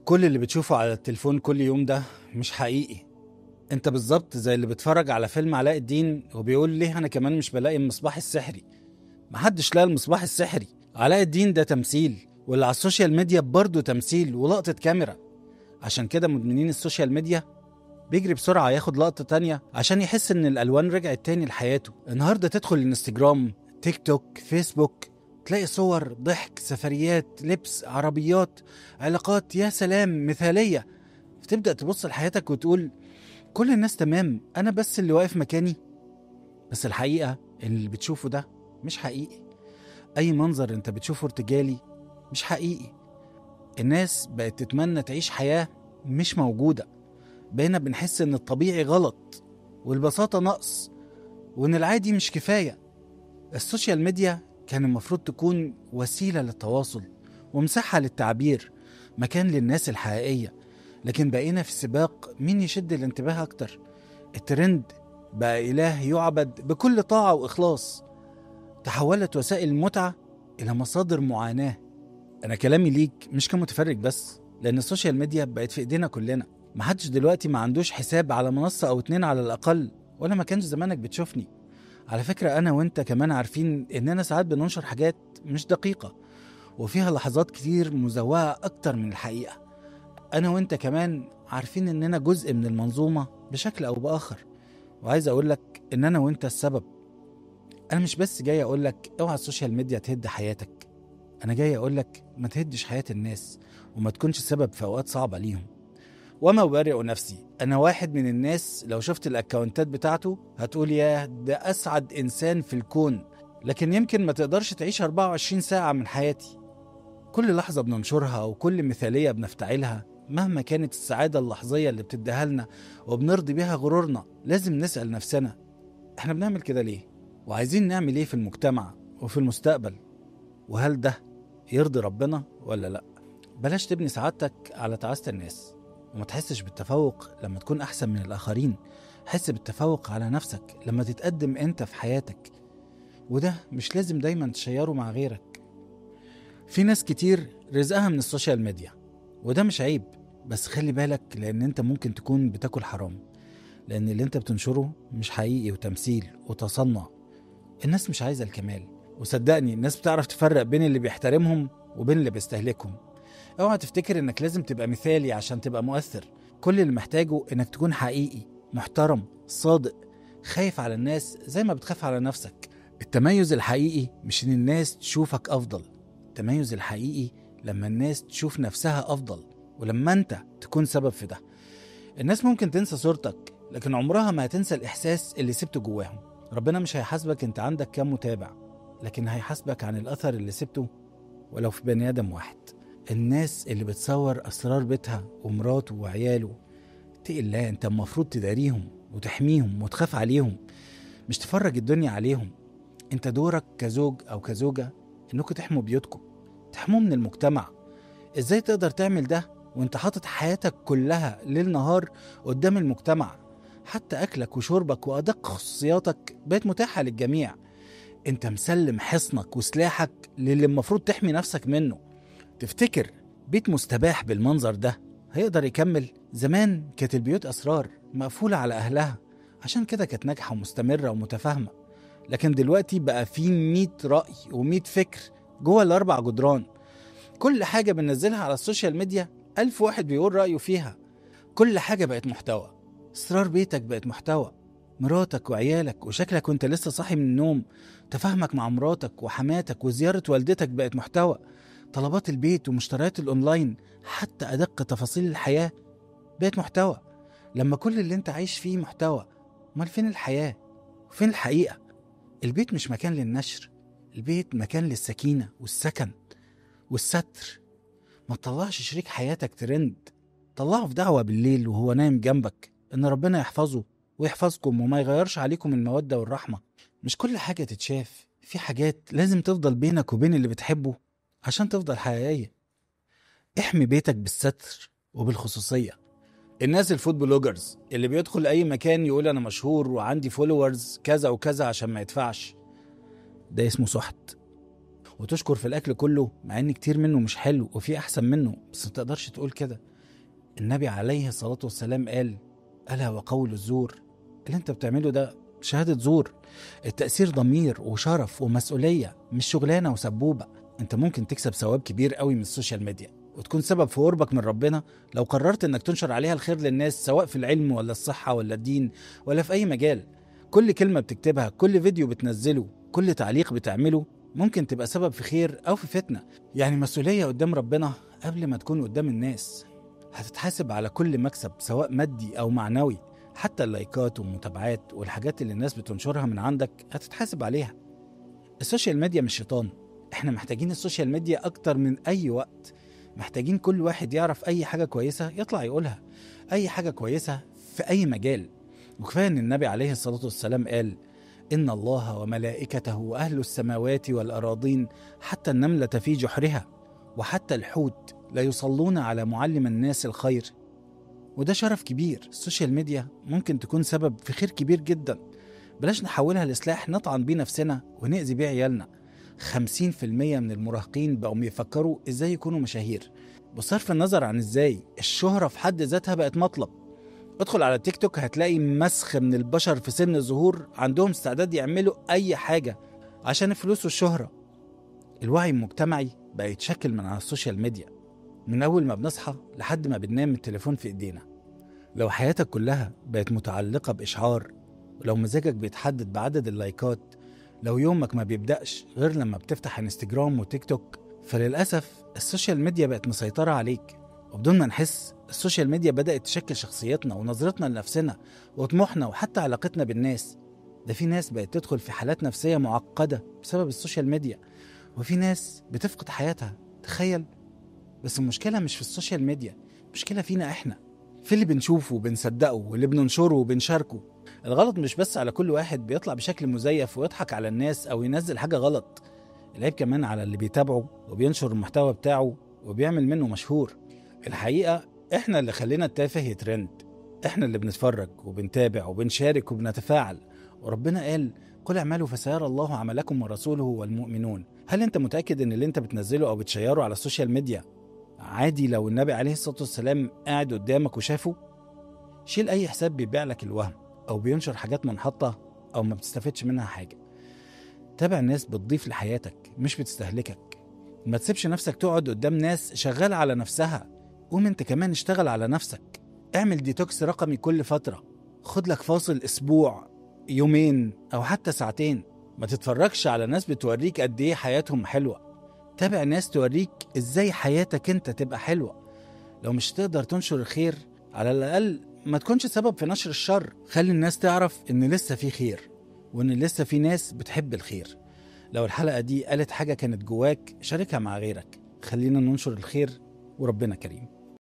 كل اللي بتشوفه على التليفون كل يوم ده مش حقيقي. انت بالظبط زي اللي بيتفرج على فيلم علاء الدين وبيقول ليه انا كمان مش بلاقي المصباح السحري. محدش لقى المصباح السحري. علاء الدين ده تمثيل، واللي على السوشيال ميديا برضه تمثيل ولقطة كاميرا. عشان كده مدمنين السوشيال ميديا بيجري بسرعة ياخد لقطة تانية عشان يحس ان الالوان رجعت تاني لحياته. النهاردة تدخل الانستجرام، تيك توك، فيسبوك، تلاقي صور ضحك، سفريات، لبس، عربيات، علاقات، يا سلام مثالية. فتبدأ تبص لحياتك وتقول كل الناس تمام، أنا بس اللي واقف مكاني. بس الحقيقة اللي بتشوفه ده مش حقيقي. أي منظر أنت بتشوفه ارتجالي مش حقيقي. الناس بقت تتمنى تعيش حياة مش موجودة. بقينا بنحس إن الطبيعي غلط والبساطة نقص وإن العادي مش كفاية. السوشيال ميديا كان المفروض تكون وسيلة للتواصل ومساحة للتعبير، مكان للناس الحقيقية. لكن بقينا في سباق مين يشد الانتباه أكتر. الترند بقى إله يعبد بكل طاعة وإخلاص. تحولت وسائل المتعة إلى مصادر معاناة. أنا كلامي ليك مش كمتفرج بس، لأن السوشيال ميديا بقت في إيدينا كلنا. محدش دلوقتي ما عندوش حساب على منصة أو اتنين على الأقل، ولا ما كانش زمانك بتشوفني. على فكرة أنا وإنت كمان عارفين إننا ساعات بننشر حاجات مش دقيقة، وفيها لحظات كتير مزوقة أكتر من الحقيقة. أنا وإنت كمان عارفين إننا جزء من المنظومة بشكل أو بآخر، وعايز أقولك إن أنا وإنت السبب. أنا مش بس جاي أقولك اوعى السوشيال ميديا تهد حياتك، أنا جاي أقولك ما تهدش حياة الناس وما تكونش سبب في أوقات صعبة ليهم. وما أبرئ نفسي، أنا واحد من الناس لو شفت الأكاونتات بتاعته هتقول ياه ده أسعد إنسان في الكون. لكن يمكن ما تقدرش تعيش 24 ساعة من حياتي. كل لحظة بننشرها وكل مثالية بنفتعلها مهما كانت السعادة اللحظية اللي بتديها لنا وبنرضي بيها غرورنا، لازم نسأل نفسنا احنا بنعمل كده ليه؟ وعايزين نعمل ايه في المجتمع وفي المستقبل؟ وهل ده يرضي ربنا ولا لا؟ بلاش تبني سعادتك على تعاسة الناس، وما تحسش بالتفوق لما تكون أحسن من الآخرين. حس بالتفوق على نفسك لما تتقدم أنت في حياتك، وده مش لازم دايما تشيره مع غيرك. في ناس كتير رزقها من السوشيال ميديا، وده مش عيب، بس خلي بالك لأن أنت ممكن تكون بتاكل حرام، لأن اللي أنت بتنشره مش حقيقي وتمثيل وتصنع. الناس مش عايزة الكمال، وصدقني الناس بتعرف تفرق بين اللي بيحترمهم وبين اللي بيستهلكهم. اوعى تفتكر انك لازم تبقى مثالي عشان تبقى مؤثر. كل اللي محتاجه انك تكون حقيقي، محترم، صادق، خايف على الناس زي ما بتخاف على نفسك. التميز الحقيقي مش ان الناس تشوفك افضل، التميز الحقيقي لما الناس تشوف نفسها افضل، ولما انت تكون سبب في ده. الناس ممكن تنسى صورتك، لكن عمرها ما هتنسى الاحساس اللي سبته جواهم. ربنا مش هيحاسبك انت عندك كام متابع، لكن هيحاسبك عن الاثر اللي سبته ولو في بني ادم واحد. الناس اللي بتصور أسرار بيتها ومراته وعياله، اتقي الله، انت المفروض تداريهم وتحميهم وتخاف عليهم، مش تفرج الدنيا عليهم. انت دورك كزوج أو كزوجة انكم تحموا بيوتكم، تحموا من المجتمع. ازاي تقدر تعمل ده وانت حاطط حياتك كلها ليل نهار قدام المجتمع؟ حتى أكلك وشربك وأدق خصوصياتك بقت متاحة للجميع. انت مسلم حصنك وسلاحك للي المفروض تحمي نفسك منه. تفتكر بيت مستباح بالمنظر ده هيقدر يكمل؟ زمان كانت البيوت أسرار مقفولة على أهلها، عشان كده كانت ناجحة ومستمرة ومتفاهمة. لكن دلوقتي بقى في 100 رأي و100 فكر جوه الأربع جدران. كل حاجة بننزلها على السوشيال ميديا 1000 واحد بيقول رأيه فيها. كل حاجة بقت محتوى. أسرار بيتك بقت محتوى، مراتك وعيالك وشكلك وانت لسه صاحي من النوم، تفاهمك مع مراتك وحماتك وزيارة والدتك بقت محتوى، طلبات البيت ومشتريات الأونلاين، حتى أدق تفاصيل الحياة بقت محتوى. لما كل اللي انت عايش فيه محتوى، امال فين الحياة وفين الحقيقة؟ البيت مش مكان للنشر، البيت مكان للسكينة والسكن والستر. ما تطلعش شريك حياتك ترند، طلعه في دعوة بالليل وهو نايم جنبك إن ربنا يحفظه ويحفظكم وما يغيرش عليكم المودة والرحمة. مش كل حاجة تتشاف، في حاجات لازم تفضل بينك وبين اللي بتحبه عشان تفضل حقيقية. احمي بيتك بالستر وبالخصوصية. الناس الفود بلوجرز اللي بيدخل أي مكان يقول أنا مشهور وعندي فولورز كذا وكذا عشان ما يدفعش، ده اسمه سحت. وتشكر في الأكل كله مع إن كتير منه مش حلو وفي أحسن منه، بس متقدرش تقول كده. النبي عليه الصلاة والسلام قال: ألا وقول الزور. اللي انت بتعمله ده شهادة زور. التأثير ضمير وشرف ومسؤولية، مش شغلانة وسبوبة. انت ممكن تكسب ثواب كبير قوي من السوشيال ميديا وتكون سبب في قربك من ربنا لو قررت انك تنشر عليها الخير للناس، سواء في العلم ولا الصحة ولا الدين ولا في اي مجال. كل كلمة بتكتبها، كل فيديو بتنزله، كل تعليق بتعمله ممكن تبقى سبب في خير او في فتنة. يعني مسؤولية قدام ربنا قبل ما تكون قدام الناس. هتتحاسب على كل مكسب سواء مادي او معنوي. حتى اللايكات والمتابعات والحاجات اللي الناس بتنشرها من عندك هتتحاسب عليها. السوشيال ميديا مش شيطان. احنا محتاجين السوشيال ميديا اكتر من اي وقت. محتاجين كل واحد يعرف اي حاجة كويسة يطلع يقولها، اي حاجة كويسة في اي مجال. وكفاية ان النبي عليه الصلاة والسلام قال: إن الله وملائكته وأهل السماوات والأراضين حتى النملة في جحرها وحتى الحوت لا يصلون على معلم الناس الخير. وده شرف كبير. السوشيال ميديا ممكن تكون سبب في خير كبير جدا. بلاش نحولها لسلاح نطعن بيه نفسنا ونأذي بيه عيالنا. 50% من المراهقين بقوا يفكروا ازاي يكونوا مشاهير، بصرف النظر عن ازاي الشهرة في حد ذاتها بقت مطلب. ادخل على تيك توك هتلاقي مسخ من البشر في سن الظهور عندهم استعداد يعملوا اي حاجة عشان الفلوس والشهرة. الوعي المجتمعي بقى يتشكل من على السوشيال ميديا. من أول ما بنصحى لحد ما بننام التليفون في إيدينا. لو حياتك كلها بقت متعلقة بإشعار، ولو مزاجك بيتحدد بعدد اللايكات، لو يومك ما بيبدأش غير لما بتفتح انستجرام وتيك توك، فللأسف السوشيال ميديا بقت مسيطرة عليك. وبدون ما نحس السوشيال ميديا بدأت تشكل شخصيتنا ونظرتنا لنفسنا وطموحنا وحتى علاقتنا بالناس. ده في ناس بقت تدخل في حالات نفسية معقدة بسبب السوشيال ميديا، وفي ناس بتفقد حياتها. تخيل. بس المشكلة مش في السوشيال ميديا، المشكلة فينا احنا، في اللي بنشوفه وبنصدقه واللي بننشره وبنشاركه. الغلط مش بس على كل واحد بيطلع بشكل مزيف ويضحك على الناس أو ينزل حاجة غلط. العيب كمان على اللي بيتابعه وبينشر المحتوى بتاعه وبيعمل منه مشهور. الحقيقة احنا اللي خلينا التافه يترند. احنا اللي بنتفرج وبنتابع وبنشارك وبنتفاعل. وربنا قال: قل اعملوا فسيرى الله عملكم ورسوله والمؤمنون. هل انت متأكد ان اللي انت بتنزله او بتشيره على السوشيال ميديا عادي لو النبي عليه الصلاة والسلام قاعد قدامك وشافه؟ شيل اي حساب بيبيع لك الوهم او بينشر حاجات منحطة او ما بتستفدش منها حاجة. تابع ناس بتضيف لحياتك مش بتستهلكك. ما تسيبش نفسك تقعد قدام ناس شغالة على نفسها. قوم انت كمان اشتغل على نفسك. اعمل ديتوكس رقمي كل فترة. خد لك فاصل اسبوع، يومين او حتى ساعتين. ما تتفرجش على ناس بتوريك قد ايه حياتهم حلوة. تابع ناس توريك ازاي حياتك انت تبقى حلوة. لو مش تقدر تنشر الخير، على الاقل ما تكونش سبب في نشر الشر. خلي الناس تعرف ان لسه في خير وان لسه في ناس بتحب الخير. لو الحلقة دي قالت حاجة كانت جواك، شاركها مع غيرك. خلينا ننشر الخير وربنا كريم.